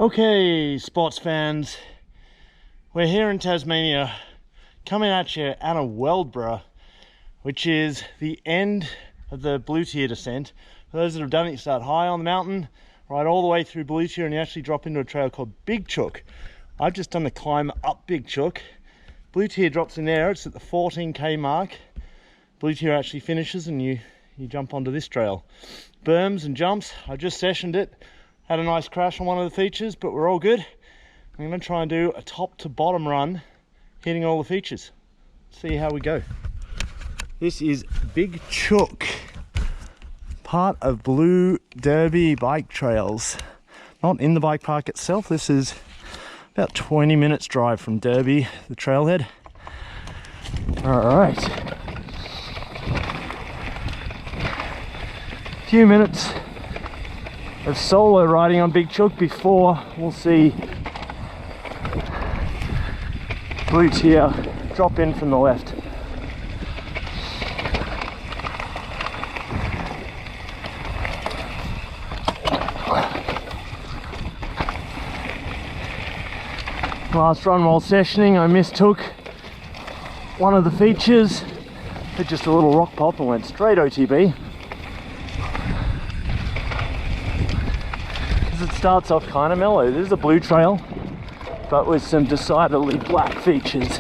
Okay, sports fans, we're here in Tasmania, coming at you out of Weldborough, which is the end of the Blue Tier descent. For those that have done it, you start high on the mountain, ride all the way through Blue Tier, and you actually drop into a trail called BigChook. I've just done the climb up BigChook. Blue Tier drops in there, it's at the 14k mark. Blue Tier actually finishes and you jump onto this trail. Berms and jumps, I just sessioned it. Had a nice crash on one of the features, but we're all good. I'm going to try and do a top to bottom run, hitting all the features. See how we go. This is BigChook, part of Blue Derby bike trails. Not in the bike park itself. This is about 20 minutes drive from Derby, the trailhead. All right. Few minutes of solo riding on BigChook before we'll see Blue Tier drop in from the left. Last run while sessioning, I mistook one of the features, hit just a little rock pop and went straight OTB. It starts off kind of mellow. This is a blue trail, but with some decidedly black features. It's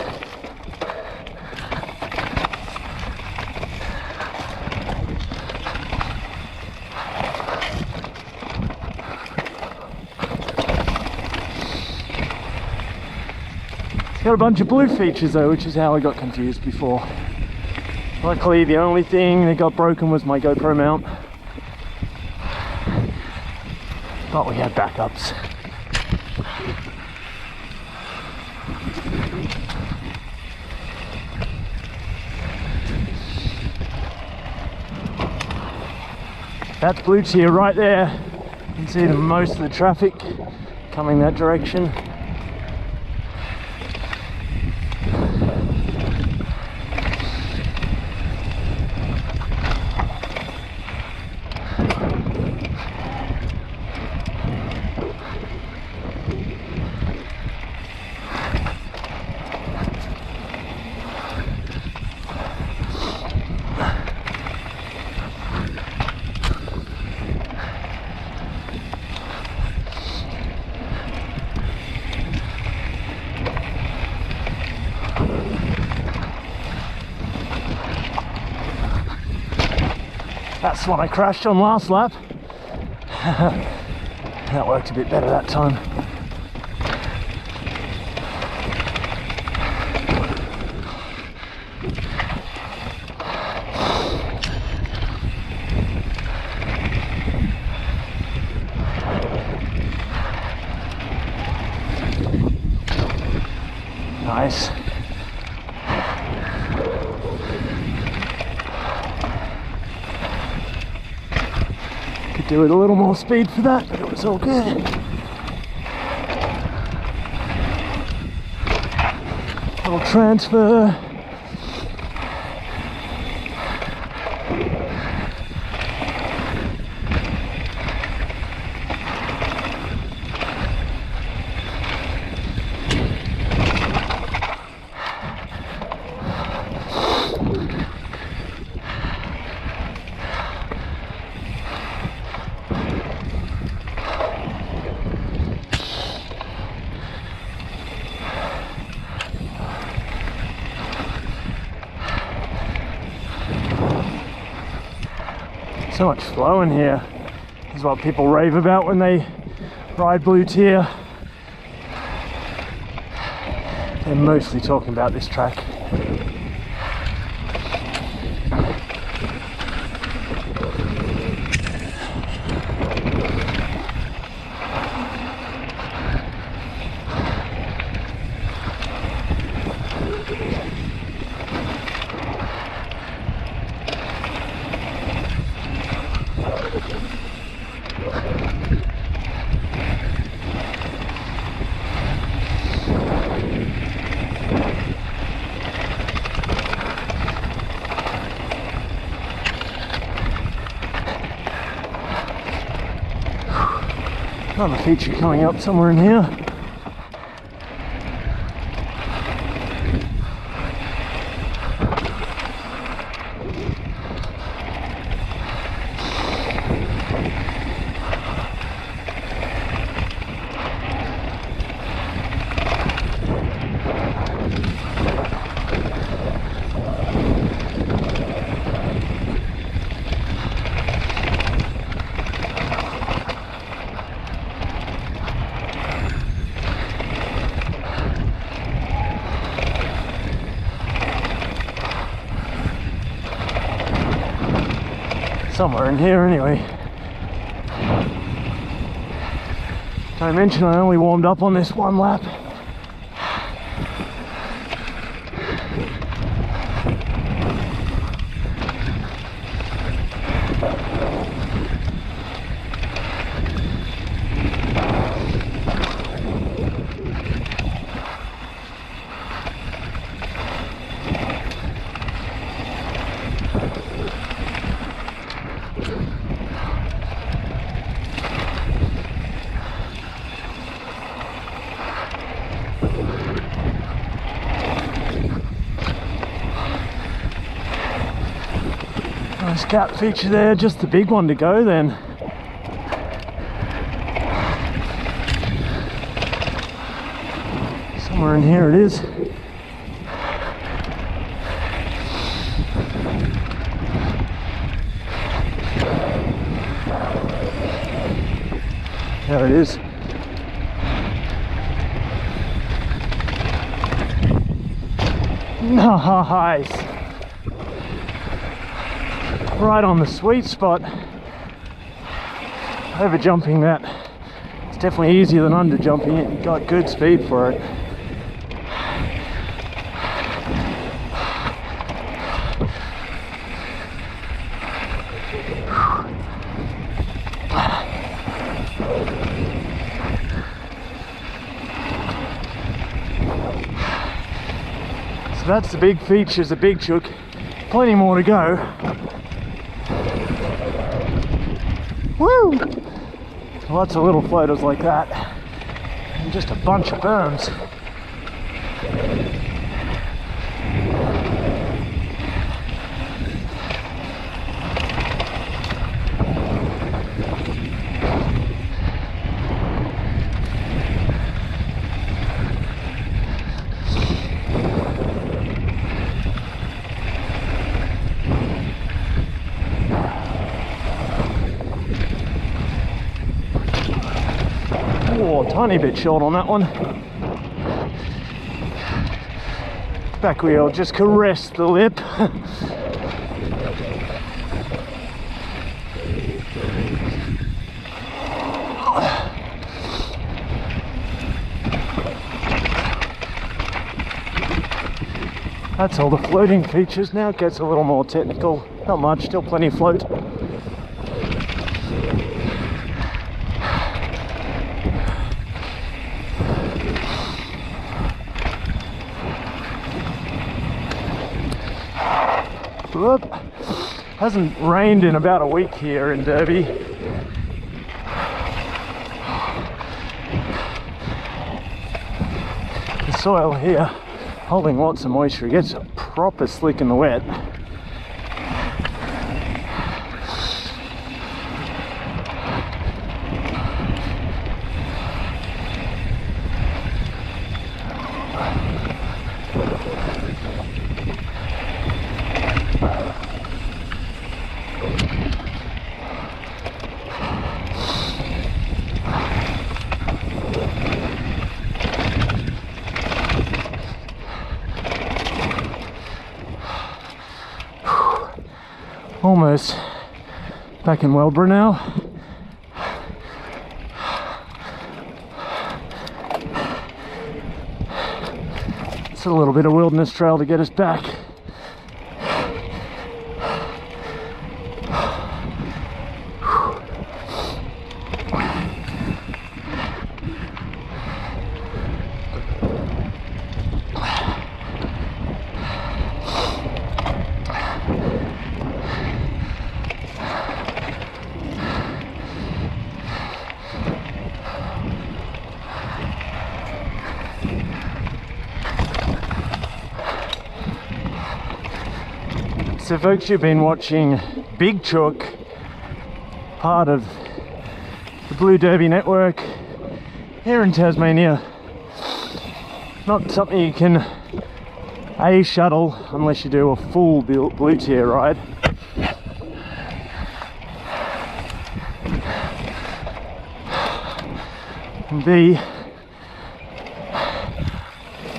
got a bunch of blue features though, which is how I got confused before. Luckily, the only thing that got broken was my GoPro mount. But we had backups. That's Blue Tier right there. You can see most of the traffic coming that direction. That's what I crashed on last lap. That worked a bit better that time. Nice. Do with a little more speed for that, but it was all good. Little transfer. So much flow in here. This is what people rave about when they ride Blue Tier. They're mostly talking about this track. Another feature coming up somewhere in here. Somewhere in here anyway. Don't mention I only warmed up on this one lap. Nice gap feature there, just the big one to go then. Somewhere in here it is. There it is. Nice. Right on the sweet spot. Over jumping that, it's definitely easier than under jumping it. You've got good speed for it. So that's the big features, the BigChook. Plenty more to go. Woo! Lots of little floaters like that, and just a bunch of berms. Oh, tiny bit short on that one. Back wheel just caressed the lip. That's all the floating features. Now it gets a little more technical. Not much, still plenty of float. Whoop. Hasn't rained in about a week here in Derby. The soil here holding lots of moisture. It gets proper slick in the wet. Almost back in Weldborough now. It's a little bit of wilderness trail to get us back. So folks, you've been watching BigChook, part of the Blue Derby network here in Tasmania. Not something you can shuttle unless you do a full blue tier ride. And B,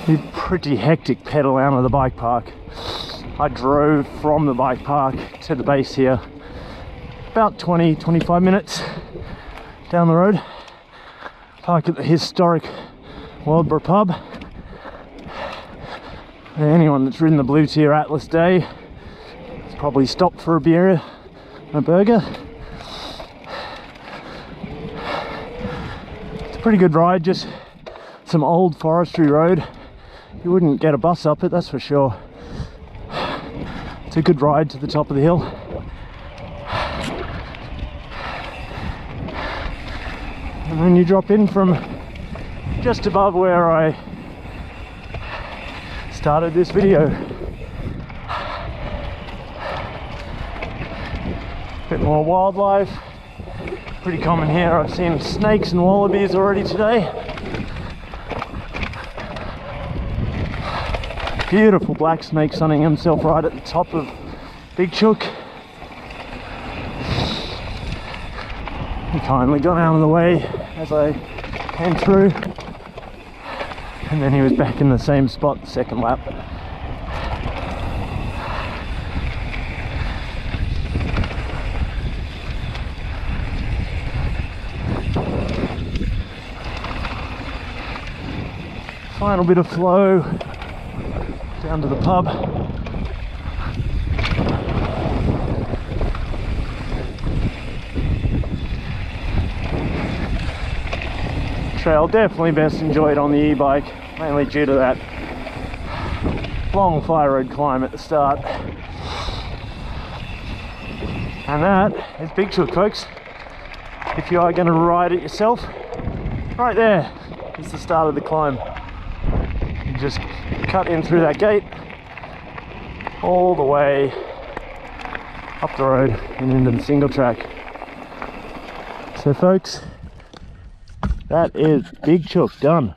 be pretty hectic pedal out of the bike park. I drove from the bike park to the base here, about 20-25 minutes down the road. Park at the historic Wildborough pub. And anyone that's ridden the Blue Tier Atlas Day has probably stopped for a beer and a burger. It's a pretty good ride, just some old forestry road. You wouldn't get a bus up it, that's for sure. It's a good ride to the top of the hill. And then you drop in from just above where I started this video. Bit more wildlife, pretty common here. I've seen snakes and wallabies already today. Beautiful black snake sunning himself right at the top of BigChook. He kindly got out of the way as I came through, and then he was back in the same spot the second lap. Final bit of flow down to the pub. Trail definitely best enjoyed on the e-bike, mainly due to that long fire road climb at the start. And that is BigChook, folks. If you are going to ride it yourself, right there is the start of the climb. You just cut in through that gate all the way up the road and into the single track. So folks, that is BigChook done.